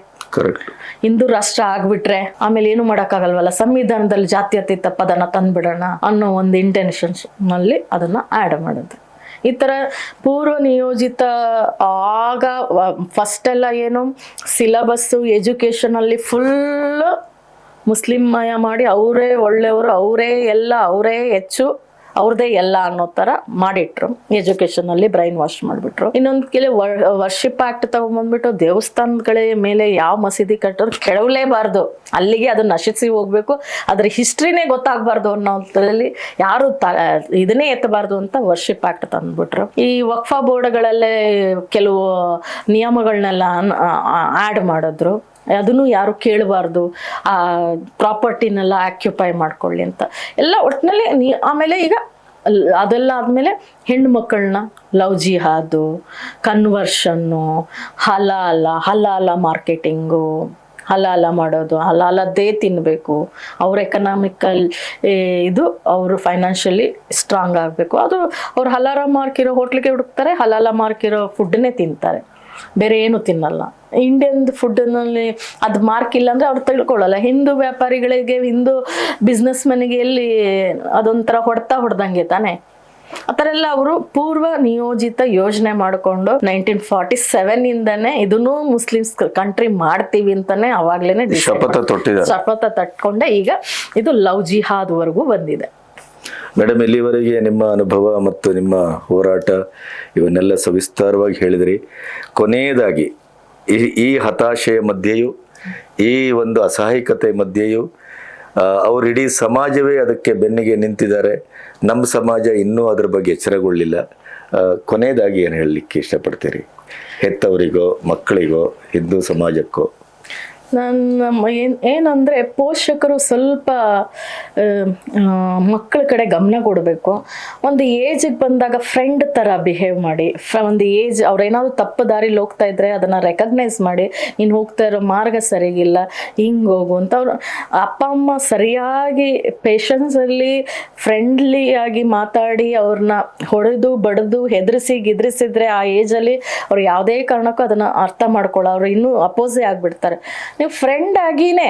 ಹಿಂದೂ ರಾಷ್ಟ್ರ ಆಗ್ಬಿಟ್ರೆ ಆಮೇಲೆ ಏನು ಮಾಡಕ್ಕಾಗಲ್ವಲ್ಲ, ಸಂವಿಧಾನದಲ್ಲಿ ಜಾತ್ಯತೀತ ಪದನ ತಂದ್ಬಿಡೋಣ ಅನ್ನೋ ಒಂದು ಇಂಟೆನ್ಷನ್ಸ್ ನಲ್ಲಿ ಅದನ್ನ ಆಡ್ ಮಾಡೋದು. ಈ ತರ ಪೂರ್ವ ನಿಯೋಜಿತ ಆಗ ಫಸ್ಟ್ ಎಲ್ಲ ಏನು ಸಿಲಬಸ್ಸು ಎಜುಕೇಶನ್ ಅಲ್ಲಿ ಫುಲ್ ಮುಸ್ಲಿಮ್ಮಯ ಮಾಡಿ ಅವರೇ ಒಳ್ಳೆಯವರು, ಅವರೇ ಹೆಚ್ಚು, ಅವ್ರದೇ ಎಲ್ಲ ಅನ್ನೋ ತರ ಮಾಡಿಟ್ರು. ಎಜುಕೇಶನ್ ಅಲ್ಲಿ ಬ್ರೈನ್ ವಾಶ್ ಮಾಡ್ಬಿಟ್ರು. ಇನ್ನೊಂದು ಕೆಲವು ವರ್ಷಿಪ್ ಆಕ್ಟ್ ತಗೊಂಡ್ಬಂದ್ಬಿಟ್ಟು ದೇವಸ್ಥಾನಗಳ ಮೇಲೆ ಯಾವ ಮಸೀದಿ ಕಟ್ಟೋರು ಕೆಡವಲೇಬಾರ್ದು, ಅಲ್ಲಿಗೆ ಅದು ನಶಿಸಿ ಹೋಗ್ಬೇಕು, ಅದ್ರ ಹಿಸ್ಟ್ರಿನೇ ಗೊತ್ತಾಗ್ಬಾರ್ದು ಅನ್ನೋದ್ರಲ್ಲಿ ಯಾರು ಇದನ್ನೇ ಎತ್ತಬಾರ್ದು ಅಂತ ವರ್ಷಿಪ್ ಆಕ್ಟ್ ತಂದ್ಬಿಟ್ರು. ಈ ವಕ್ಫಾ ಬೋರ್ಡ್ಗಳಲ್ಲೇ ಕೆಲವು ನಿಯಮಗಳನ್ನೆಲ್ಲ ಆಡ್ ಮಾಡಿದ್ರು. ಅದನ್ನು ಯಾರು ಕೇಳಬಾರ್ದು, ಆ ಪ್ರಾಪರ್ಟಿನೆಲ್ಲ ಆಕ್ಯುಪೈ ಮಾಡ್ಕೊಳ್ಳಿ ಅಂತ ಎಲ್ಲ ಒಟ್ಟಿನಲ್ಲಿ. ಆಮೇಲೆ ಈಗ ಅದೆಲ್ಲ ಆದಮೇಲೆ ಹೆಣ್ಣು ಮಕ್ಕಳನ್ನ ಲವ್ ಜಿಹಾದು, ಕನ್ವರ್ಷನ್ನು, ಹಲಾಲ ಮಾರ್ಕೆಟಿಂಗು, ಹಲಾಲ ಮಾಡೋದು, ಹಲಾಲದ್ದೇ ತಿನ್ನಬೇಕು, ಅವ್ರ ಎಕನಾಮಿಕಲ್ ಇದು ಅವರು ಫೈನಾನ್ಷಿಯಲಿ ಸ್ಟ್ರಾಂಗ್ ಆಗಬೇಕು. ಅದು ಅವ್ರು ಹಲಾಲ ಮಾರ್ಕ್ ಇರೋ ಹೋಟ್ಲಿಗೆ ಹುಡುಕ್ತಾರೆ, ಹಲಾಲ ಮಾರ್ಕ್ ಇರೋ ಫುಡ್ಡನ್ನೇ ತಿಂತಾರೆ, ಬೇರೆ ಏನು ತಿನ್ನಲ್ಲ. ಇಂಡಿಯನ್ ಫುಡ್ನಲ್ಲಿ ಅದು ಮಾರ್ಕ್ ಇಲ್ಲ ಅಂದ್ರೆ ಅವ್ರು ತಿಳ್ಕೊಳ್ಳಲ್ಲ. ಹಿಂದೂ ವ್ಯಾಪಾರಿಗಳಿಗೆ, ಹಿಂದೂ ಬಿಸ್ನೆಸ್ ಮನ್ಗೆ ಎಲ್ಲಿ ಅದೊಂಥರ ಹೊಡ್ದಂಗೆ ತಾನೆ. ಆ ಥರ ಎಲ್ಲ ಅವರು ಪೂರ್ವ ನಿಯೋಜಿತ ಯೋಜನೆ ಮಾಡಿಕೊಂಡು 1947 ಇಂದಾನೆ ಇದನ್ನು ಮುಸ್ಲಿಮ್ಸ್ ಕಂಟ್ರಿ ಮಾಡ್ತೀವಿ ಅಂತಾನೆ ಅವಾಗ್ಲೇನೆ ಶಪಥ ತಟ್ಕೊಂಡೆ ಈಗ ಇದು ಲವ್ ಜಿಹಾದ್ ವರೆಗೂ ಬಂದಿದೆ. ಮೇಡಮ್, ಇಲ್ಲಿವರೆಗೆ ನಿಮ್ಮ ಅನುಭವ ಮತ್ತು ನಿಮ್ಮ ಹೋರಾಟ ಇವನ್ನೆಲ್ಲ ಸವಿಸ್ತಾರವಾಗಿ ಹೇಳಿದ್ರಿ. ಕೊನೆಯದಾಗಿ ಈ ಹತಾಶೆಯ ಮಧ್ಯೆಯೂ, ಈ ಒಂದು ಅಸಹಾಯಕತೆ ಮಧ್ಯೆಯೂ ಅವ್ರ ಇಡೀ ಸಮಾಜವೇ ಅದಕ್ಕೆ ಬೆನ್ನಿಗೆ ನಿಂತಿದ್ದಾರೆ. ನಮ್ಮ ಸಮಾಜ ಇನ್ನೂ ಅದ್ರ ಬಗ್ಗೆ ಎಚ್ಚರಗೊಳ್ಳಿಲ್ಲ. ಕೊನೆಯದಾಗಿ ಏನು ಹೇಳಲಿಕ್ಕೆ ಇಷ್ಟಪಡ್ತೀರಿ, ಹೆತ್ತವರಿಗೋ, ಮಕ್ಕಳಿಗೋ, ಹಿಂದೂ ಸಮಾಜಕ್ಕೋ? ಏನಂದ್ರೆ ಪೋಷಕರು ಸ್ವಲ್ಪ ಮಕ್ಕಳ ಕಡೆ ಗಮನ ಕೊಡಬೇಕು. ಒಂದು ಏಜಿಗೆ ಬಂದಾಗ ಫ್ರೆಂಡ್ ಥರ ಬಿಹೇವ್ ಮಾಡಿ, ಒಂದು ಏಜ್ ಅವ್ರೇನಾದ್ರು ತಪ್ಪು ದಾರಿಲಿ ಹೋಗ್ತಾ ಇದ್ರೆ ಅದನ್ನು ರೆಕಗ್ನೈಸ್ ಮಾಡಿ, ನೀನು ಹೋಗ್ತಾ ಇರೋ ಮಾರ್ಗ ಸರಿಗಿಲ್ಲ, ಹಿಂಗೆ ಹೋಗು ಅಂತ. ಅವ್ರು ಅಪ್ಪ ಅಮ್ಮ ಸರಿಯಾಗಿ ಪೇಷನ್ಸಲ್ಲಿ ಫ್ರೆಂಡ್ಲಿ ಆಗಿ ಮಾತಾಡಿ ಅವ್ರನ್ನ ಹೊಡೆದು ಬಡಿದು ಗಿದ್ರಿಸಿದ್ರೆ ಆ ಏಜಲ್ಲಿ ಅವ್ರು ಯಾವುದೇ ಕಾರಣಕ್ಕೂ ಅದನ್ನು ಅರ್ಥ ಮಾಡ್ಕೊಳ್ಳೋ, ಅವ್ರು ಇನ್ನೂ ಅಪೋಸೇ ಆಗಿಬಿಡ್ತಾರೆ. ನೀವು ಫ್ರೆಂಡ್ ಆಗಿನೇ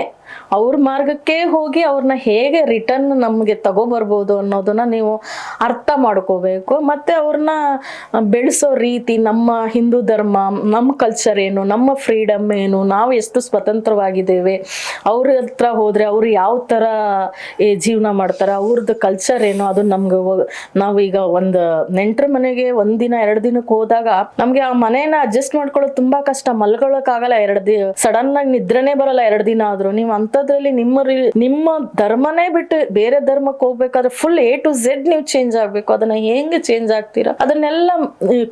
ಅವ್ರ ಮಾರ್ಗಕ್ಕೆ ಹೋಗಿ ಅವ್ರನ್ನ ಹೇಗೆ ರಿಟರ್ನ್ ನಮಗೆ ತಗೋಬರ್ಬೋದು ಅನ್ನೋದನ್ನ ನೀವು ಅರ್ಥ ಮಾಡ್ಕೋಬೇಕು. ಮತ್ತೆ ಅವ್ರನ್ನ ಬೆಳೆಸೋ ರೀತಿ, ನಮ್ಮ ಹಿಂದೂ ಧರ್ಮ, ನಮ್ಮ ಕಲ್ಚರ್ ಏನು, ನಮ್ಮ ಫ್ರೀಡಮ್ ಏನು, ನಾವು ಎಷ್ಟು ಸ್ವತಂತ್ರವಾಗಿದ್ದೇವೆ, ಅವ್ರ ಹತ್ರ ಹೋದ್ರೆ ಅವ್ರು ಯಾವ ಥರ ಜೀವನ ಮಾಡ್ತಾರೆ, ಅವ್ರದ್ದು ಕಲ್ಚರ್ ಏನು, ಅದು ನಮ್ಗೆ ನಾವೀಗ ಒಂದು ನೆಂಟ್ರ ಮನೆಗೆ ಒಂದಿನ 2 ದಿನಕ್ಕೆ ಹೋದಾಗ ನಮ್ಗೆ ಆ ಮನೇನ ಅಡ್ಜಸ್ಟ್ ಮಾಡ್ಕೊಳ್ಳೋದು ತುಂಬಾ ಕಷ್ಟ. ಮಲ್ಕೊಳ್ಳೋಕ್ಕಾಗಲ್ಲ, ಸಡನ್ ಆಗಿ ನಿದ್ರೆನೇ ಬರಲ್ಲ 2 ದಿನ ಆದ್ರೂ. ನೀವು ಅಂಥದ್ರಲ್ಲಿ ನಿಮ್ಮ ಧರ್ಮನೇ ಬಿಟ್ಟು ಬೇರೆ ಧರ್ಮಕ್ಕೆ ಹೋಗ್ಬೇಕಾದ್ರೆ ಫುಲ್ A to Z ನೀವು ಚೇಂಜ್ ಆಗ್ಬೇಕು. ಅದನ್ನ ಹೆಂಗೆ ಚೇಂಜ್ ಆಗ್ತೀರಾ ಅದನ್ನೆಲ್ಲ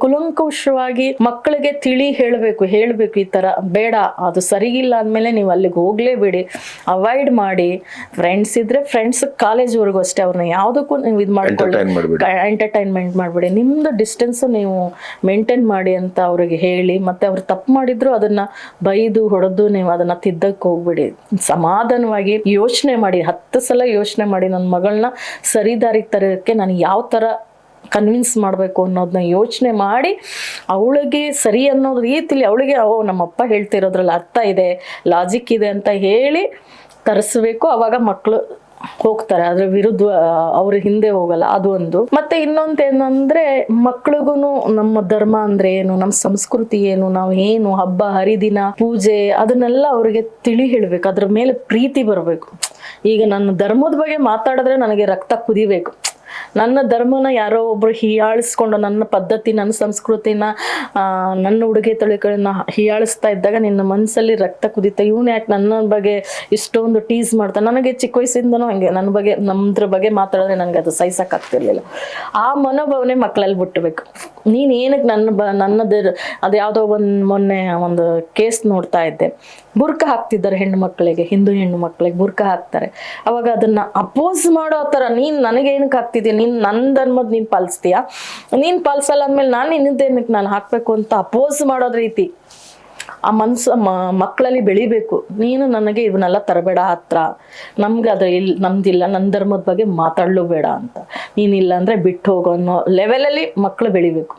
ಕುಲಂಕುಷವಾಗಿ ಮಕ್ಕಳಿಗೆ ಹೇಳ್ಬೇಕು ಈ ತರ ಬೇಡ, ಅದು ಸರಿಗಿಲ್ಲ ಅಂದ್ಮೇಲೆ ನೀವು ಅಲ್ಲಿಗೆ ಹೋಗ್ಲೇಬೇಡಿ, ಅವಾಯ್ಡ್ ಮಾಡಿ. ಫ್ರೆಂಡ್ಸ್ ಇದ್ರೆ ಫ್ರೆಂಡ್ಸ್ ಕಾಲೇಜ್ವರೆಗೂ ಅಷ್ಟೇ, ಅವ್ರನ್ನ ಯಾವುದಕ್ಕೂ ನೀವು ಇದು ಮಾಡ್ಕೊಳ್ಳಿ, ಎಂಟರ್ಟೈನ್ಮೆಂಟ್ ಮಾಡ್ಬೇಡಿ, ನಿಮ್ದು ಡಿಸ್ಟೆನ್ಸ್ ನೀವು ಮೇಂಟೈನ್ ಮಾಡಿ ಅಂತ ಅವ್ರಿಗೆ ಹೇಳಿ. ಮತ್ತೆ ಅವ್ರು ತಪ್ಪು ಮಾಡಿದ್ರು ಅದನ್ನ ಬೈದು ಹೊಡೆದು ನೀವು ಅದನ್ನ ತಿದ್ದಕ್ಕೆ ಹೋಗ್ಬಿಡಿ. ಸಮಾಧಾನವಾಗಿ ಯೋಚನೆ ಮಾಡಿ, 10 ಸಲ ಯೋಚನೆ ಮಾಡಿ, ನನ್ನ ಮಗಳನ್ನ ಸರಿದಾರಿಗೆ ತರೋಕ್ಕೆ ನಾನು ಯಾವ ಥರ ಕನ್ವಿನ್ಸ್ ಮಾಡಬೇಕು ಅನ್ನೋದನ್ನ ಯೋಚನೆ ಮಾಡಿ, ಅವಳಿಗೆ ಸರಿ ಅನ್ನೋ ರೀತಿಲಿ ಅವಳಿಗೆ ನಮ್ಮಪ್ಪ ಹೇಳ್ತಿರೋದ್ರಲ್ಲಿ ಅರ್ಥ ಇದೆ, ಲಾಜಿಕ್ ಇದೆ ಅಂತ ಹೇಳಿ ತರಿಸ್ಬೇಕು. ಅವಾಗ ಮಕ್ಕಳು ಹೋಗ್ತಾರೆ, ಅದ್ರ ವಿರುದ್ಧ ಅವ್ರ ಹಿಂದೆ ಹೋಗಲ್ಲ. ಅದು ಒಂದು. ಮತ್ತೆ ಇನ್ನೊಂದು ಏನಂದ್ರೆ ಮಕ್ಳಿಗೂನು ನಮ್ಮ ಧರ್ಮ ಅಂದ್ರೆ ಏನು, ನಮ್ಮ ಸಂಸ್ಕೃತಿ ಏನು, ನಾವು ಏನು ಹಬ್ಬ ಹರಿದಿನ ಪೂಜೆ ಅದನ್ನೆಲ್ಲ ಅವ್ರಿಗೆ ತಿಳಿ ಹೇಳ್ಬೇಕು, ಅದ್ರ ಮೇಲೆ ಪ್ರೀತಿ ಬರ್ಬೇಕು. ಈಗ ನನ್ನ ಧರ್ಮದ ಬಗ್ಗೆ ಮಾತಾಡಿದ್ರೆ ನನಗೆ ರಕ್ತ ಕುದಿಬೇಕು. ನನ್ನ ಧರ್ಮನ ಯಾರೋ ಒಬ್ರು ಹೀಯಾಳಿಸ್ಕೊಂಡು ನನ್ನ ಪದ್ಧತಿ ನನ್ನ ಸಂಸ್ಕೃತಿನ ನನ್ನ ಉಡುಗೆ ತೊಳಿಗಳನ್ನ ಹೀಯಾಳಿಸ್ತಾ ಇದ್ದಾಗ ನಿನ್ನ ಮನಸ್ಸಲ್ಲಿ ರಕ್ತ ಕುದಿತ, ಇವನು ಯಾಕೆ ನನ್ನ ಬಗ್ಗೆ ಇಷ್ಟೊಂದು ಟೀಸ್ ಮಾಡ್ತಾನೆ. ನನಗೆ ಚಿಕ್ಕ ವಯಸ್ಸಿಂದನೂ ಹಂಗೆ ನನ್ನ ಬಗ್ಗೆ ನಮ್ದ್ರ ಬಗ್ಗೆ ಮಾತಾಡಿದ್ರೆ ನನಗೆ ಅದು ಸಹಿಸಕ್ಕಾಗ್ತಿರ್ಲಿಲ್ಲ. ಆ ಮನೋಭಾವನೆ ಮಕ್ಕಳಲ್ಲಿ ಬಿಟ್ಟಬೇಕು. ನೀನು ಏನಕ್ಕೆ ನನ್ನದು ಅದು ಯಾವುದೋ ಮೊನ್ನೆ ಒಂದು ಕೇಸ್ ನೋಡ್ತಾ ಇದ್ದೆ, ಬುರ್ಕ ಹಾಕ್ತಿದ್ದಾರೆ ಹೆಣ್ಣು ಮಕ್ಕಳಿಗೆ, ಹಿಂದೂ ಹೆಣ್ಣು ಮಕ್ಕಳಿಗೆ ಬುರ್ಕ ಹಾಕ್ತಾರೆ. ಅವಾಗ ಅದನ್ನ ಅಪೋಸ್ ಮಾಡೋ ಥರ, ನೀನು ನನಗೆ ಏನಕ್ಕೆ ಹಾಕ್ತಿದ್ಯಾ, ನೀನು ನನ್ನ ಧರ್ಮದ ನೀನು ಪಾಲಿಸ್ತೀಯಾ, ನೀನು ಪಾಲಿಸಲ್ಲ ಅಂದಮೇಲೆ ನಾನು ಇನ್ನದೇನಕ್ಕೆ ನಾನು ಹಾಕಬೇಕು ಅಂತ ಅಪೋಸ್ ಮಾಡೋದ್ ರೀತಿ ಆ ಮನ್ಸು ಮಕ್ಕಳಲ್ಲಿ ಬೆಳಿಬೇಕು. ನೀನು ನನಗೆ ಇವನ್ನೆಲ್ಲ ತರಬೇಡ ಹತ್ರ, ನಮ್ಗೆ ಅದು ನಮ್ದಿಲ್ಲ, ನನ್ನ ಧರ್ಮದ ಬಗ್ಗೆ ಮಾತಾಡಲು ಬೇಡ ಅಂತ, ನೀನಿಲ್ಲ ಅಂದರೆ ಬಿಟ್ಟು ಹೋಗೋ ಅನ್ನೋ ಲೆವೆಲಲ್ಲಿ ಮಕ್ಕಳು ಬೆಳಿಬೇಕು.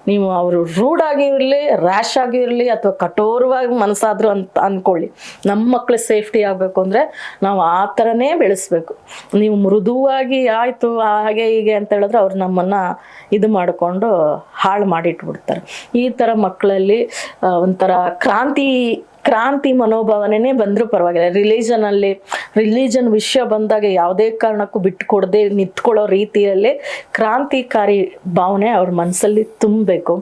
ನೀವು ಅವರು ರೂಡ್ ಆಗಿರಲಿ, ರ್ಯಾಶ್ ಆಗಿರಲಿ, ಅಥವಾ ಕಠೋರವಾಗಿ ಮನಸ್ಸಾದ್ರು ಅಂತ ಅಂದ್ಕೊಳ್ಳಿ, ನಮ್ಮ ಮಕ್ಕಳು ಸೇಫ್ಟಿ ಆಗಬೇಕು ಅಂದರೆ ನಾವು ಆ ಥರನೇ ಬೆಳೆಸ್ಬೇಕು. ನೀವು ಮೃದುವಾಗಿ ಆಯಿತು ಹಾಗೆ ಹೀಗೆ ಅಂತ ಹೇಳಿದ್ರೆ ಅವ್ರು ನಮ್ಮನ್ನು ಇದು ಮಾಡಿಕೊಂಡು ಹಾಳು ಮಾಡಿಟ್ಬಿಡ್ತಾರೆ. ಈ ಥರ ಮಕ್ಕಳಲ್ಲಿ ಒಂಥರ ಕ್ರಾಂತಿ ಮನೋಭಾವನೆ ಬಂದರೂ ಪರವಾಗಿಲ್ಲ. ರಿಲಿಜನ್ ವಿಷಯ ಬಂದಾಗ ಯಾವುದೇ ಕಾರಣಕ್ಕೂ ಬಿಟ್ಟುಕೊಡದೆ ನಿಂತ್ಕೊಳ್ಳೋ ರೀತಿಯಲ್ಲಿ ಕ್ರಾಂತಿಕಾರಿ ಭಾವನೆ ಅವ್ರ ಮನಸ್ಸಲ್ಲಿ ತುಂಬಬೇಕು.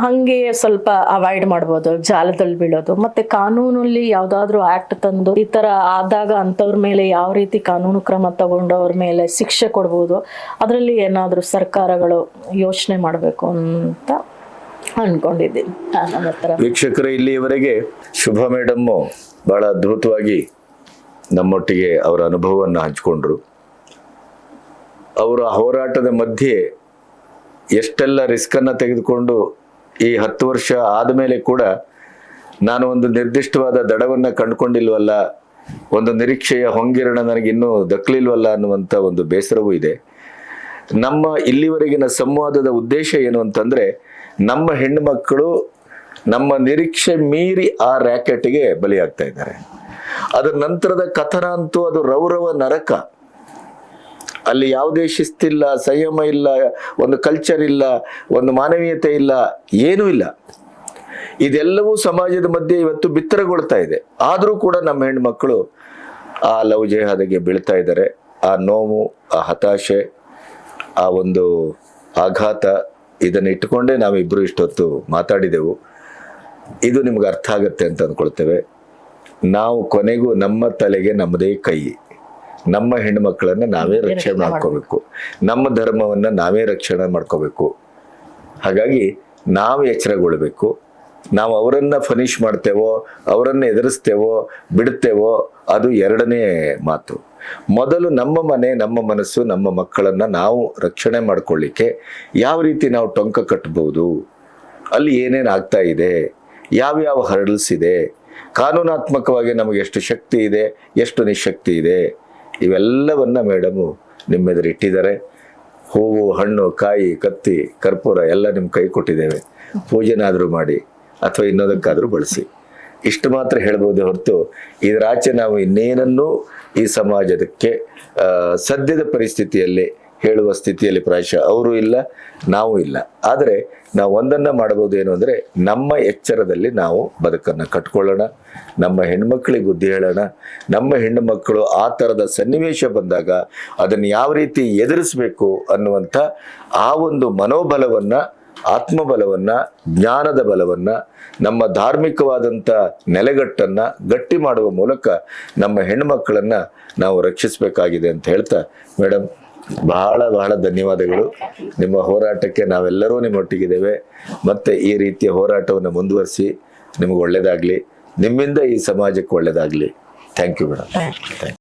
ಹಂಗೆ ಸ್ವಲ್ಪ ಅವಾಯ್ಡ್ ಮಾಡ್ಬೋದು ಜಾಲದಲ್ಲಿ ಬೀಳೋದು. ಮತ್ತೆ ಕಾನೂನಲ್ಲಿ ಯಾವುದಾದ್ರೂ ಆಕ್ಟ್ ತಂದು ಈ ಥರ ಆದಾಗ ಅಂಥವ್ರ ಮೇಲೆ ಯಾವ ರೀತಿ ಕಾನೂನು ಕ್ರಮ ತಗೊಂಡು ಅವ್ರ ಮೇಲೆ ಶಿಕ್ಷೆ ಕೊಡ್ಬೋದು, ಅದರಲ್ಲಿ ಏನಾದರೂ ಸರ್ಕಾರಗಳು ಯೋಚನೆ ಮಾಡಬೇಕು ಅಂತ ಅನ್ಕೊಂಡಿದ್ದೀನಿ. ನನ್ನ ಹತ್ರ ವೀಕ್ಷಕರೇ, ಇಲ್ಲಿಯವರೆಗೆ ಶುಭ ಮೇಡಮ್ಮು ಬಹಳ ಅದ್ಭುತವಾಗಿ ನಮ್ಮೊಟ್ಟಿಗೆ ಅವರ ಅನುಭವವನ್ನು ಹಂಚಿಕೊಂಡ್ರು. ಅವರ ಹೋರಾಟದ ಮಧ್ಯೆ ಎಷ್ಟೆಲ್ಲ ರಿಸ್ಕನ್ನು ತೆಗೆದುಕೊಂಡು ಈ 10 ವರ್ಷ ಆದಮೇಲೆ ಕೂಡ ನಾನು ಒಂದು ನಿರ್ದಿಷ್ಟವಾದ ದಡವನ್ನು ಕಂಡುಕೊಂಡಿಲ್ವಲ್ಲ, ಒಂದು ನಿರೀಕ್ಷೆಯ ಹೊಂಗಿರಣ ನನಗಿನ್ನೂ ದಕ್ಕಲಿಲ್ವಲ್ಲ ಅನ್ನುವಂಥ ಒಂದು ಬೇಸರವೂ ಇದೆ. ನಮ್ಮ ಇಲ್ಲಿವರೆಗಿನ ಸಂವಾದದ ಉದ್ದೇಶ ಏನು ಅಂತಂದರೆ, ನಮ್ಮ ಹೆಣ್ಣು ಮಕ್ಕಳು ನಮ್ಮ ನಿರೀಕ್ಷೆ ಮೀರಿ ಆ ರ್ಯಾಕೆಟ್ಗೆ ಬಲಿಯಾಗ್ತಾ ಇದ್ದಾರೆ. ಅದರ ನಂತರದ ಕಥನ ಅಂತೂ ಅದು ರೌರವ ನರಕ. ಅಲ್ಲಿ ಯಾವುದೇ ಶಿಸ್ತಿಲ್ಲ, ಸಂಯಮ ಇಲ್ಲ, ಒಂದು ಕಲ್ಚರ್ ಇಲ್ಲ, ಒಂದು ಮಾನವೀಯತೆ ಇಲ್ಲ, ಏನೂ ಇಲ್ಲ. ಇದೆಲ್ಲವೂ ಸಮಾಜದ ಮಧ್ಯೆ ಇವತ್ತು ಬಿತ್ತರಗೊಳ್ತಾ ಇದೆ. ಆದರೂ ಕೂಡ ನಮ್ಮ ಹೆಣ್ಮಕ್ಳು ಆ ಲವ್ ಜೆಹಾದಿಗೆ ಬೀಳ್ತಾ ಇದ್ದಾರೆ. ಆ ನೋವು, ಆ ಹತಾಶೆ, ಆ ಒಂದು ಆಘಾತ, ಇದನ್ನು ಇಟ್ಟುಕೊಂಡೇ ನಾವಿಬ್ಬರು ಇಷ್ಟೊತ್ತು ಮಾತಾಡಿದೆವು. ಇದು ನಿಮ್ಗೆ ಅರ್ಥ ಆಗುತ್ತೆ ಅಂತ ಅಂದ್ಕೊಳ್ತೇವೆ. ನಾವು ಕೊನೆಗೂ ನಮ್ಮ ತಲೆಗೆ ನಮ್ಮದೇ ಕೈ, ನಮ್ಮ ಹೆಣ್ಣುಮಕ್ಕಳನ್ನ ನಾವೇ ರಕ್ಷಣೆ ಮಾಡ್ಕೋಬೇಕು, ನಮ್ಮ ಧರ್ಮವನ್ನ ನಾವೇ ರಕ್ಷಣೆ ಮಾಡ್ಕೋಬೇಕು. ಹಾಗಾಗಿ ನಾವು ಎಚ್ಚರಗೊಳ್ಬೇಕು. ನಾವು ಅವರನ್ನ ಫನಿಷ್ ಮಾಡ್ತೇವೋ, ಅವರನ್ನ ಎದುರಿಸ್ತೇವೋ, ಬಿಡುತ್ತೇವೋ, ಅದು ಎರಡನೇ ಮಾತು. ಮೊದಲು ನಮ್ಮ ಮನೆ, ನಮ್ಮ ಮನಸ್ಸು, ನಮ್ಮ ಮಕ್ಕಳನ್ನ ನಾವು ರಕ್ಷಣೆ ಮಾಡ್ಕೊಳ್ಳಿಕ್ಕೆ ಯಾವ ರೀತಿ ನಾವು ಟೊಂಕ ಕಟ್ಟಬಹುದು, ಅಲ್ಲಿ ಏನೇನು ಆಗ್ತಾ ಇದೆ, ಯಾವ್ಯಾವ ಹರ್ಡಲ್ಸ್ ಇದೆ, ಕಾನೂನಾತ್ಮಕವಾಗಿ ನಮಗೆ ಎಷ್ಟು ಶಕ್ತಿ ಇದೆ, ಎಷ್ಟು ನಿಶಕ್ತಿ ಇದೆ, ಇವೆಲ್ಲವನ್ನ ಮೇಡಮು ನಿಮ್ಮೆದುರು ಇಟ್ಟಿದ್ದಾರೆ. ಹೂವು, ಹಣ್ಣು, ಕಾಯಿ, ಕತ್ತಿ, ಕರ್ಪೂರ ಎಲ್ಲ ನಿಮ್ಮ ಕೈ ಕೊಟ್ಟಿದ್ದೇವೆ. ಪೂಜೆನಾದರೂ ಮಾಡಿ ಅಥವಾ ಇನ್ನೊಂದಕ್ಕಾದರೂ ಬಳಸಿ. ಇಷ್ಟು ಮಾತ್ರ ಹೇಳ್ಬೋದು ಹೊರತು ಇದರಾಚೆ ನಾವು ಇನ್ನೇನನ್ನೂ ಈ ಸಮಾಜಕ್ಕೆ ಸದ್ಯದ ಪರಿಸ್ಥಿತಿಯಲ್ಲಿ ಹೇಳುವ ಸ್ಥಿತಿಯಲ್ಲಿ ಪ್ರಾಯಶಃ ಅವರು ಇಲ್ಲ, ನಾವು ಇಲ್ಲ. ಆದರೆ ನಾವು ಒಂದನ್ನ ಮಾಡಬಹುದು, ಏನು ಅಂದರೆ ನಮ್ಮ ಎಚ್ಚರದಲ್ಲಿ ನಾವು ಬದುಕನ್ನು ಕಟ್ಕೊಳ್ಳೋಣ, ನಮ್ಮ ಹೆಣ್ಮಕ್ಳಿಗೆ ಬುದ್ಧಿ ಹೇಳೋಣ. ನಮ್ಮ ಹೆಣ್ಣು ಮಕ್ಕಳು ಆ ಥರದ ಸನ್ನಿವೇಶ ಬಂದಾಗ ಅದನ್ನು ಯಾವ ರೀತಿ ಎದುರಿಸಬೇಕು ಅನ್ನುವಂಥ ಆ ಒಂದು ಮನೋಬಲವನ್ನು, ಆತ್ಮಬಲವನ್ನು, ಜ್ಞಾನದ ಬಲವನ್ನು, ನಮ್ಮ ಧಾರ್ಮಿಕವಾದಂಥ ನೆಲೆಗಟ್ಟನ್ನು ಗಟ್ಟಿ ಮಾಡುವ ಮೂಲಕ ನಮ್ಮ ಹೆಣ್ಣುಮಕ್ಕಳನ್ನು ನಾವು ರಕ್ಷಿಸಬೇಕಾಗಿದೆ ಅಂತ ಹೇಳ್ತಾ, ಮೇಡಮ್ ಬಹಳ ಬಹಳ ಧನ್ಯವಾದಗಳು. ನಿಮ್ಮ ಹೋರಾಟಕ್ಕೆ ನಾವೆಲ್ಲರೂ ನಿಮ್ಮೊಟ್ಟಿಗಿದ್ದೇವೆ. ಮತ್ತೆ ಈ ರೀತಿಯ ಹೋರಾಟವನ್ನು ಮುಂದುವರಿಸಿ, ನಿಮಗೆ ಒಳ್ಳೆಯದಾಗಲಿ, ನಿಮ್ಮಿಂದ ಈ ಸಮಾಜಕ್ಕೆ ಒಳ್ಳೆಯದಾಗಲಿ. Thank you madam.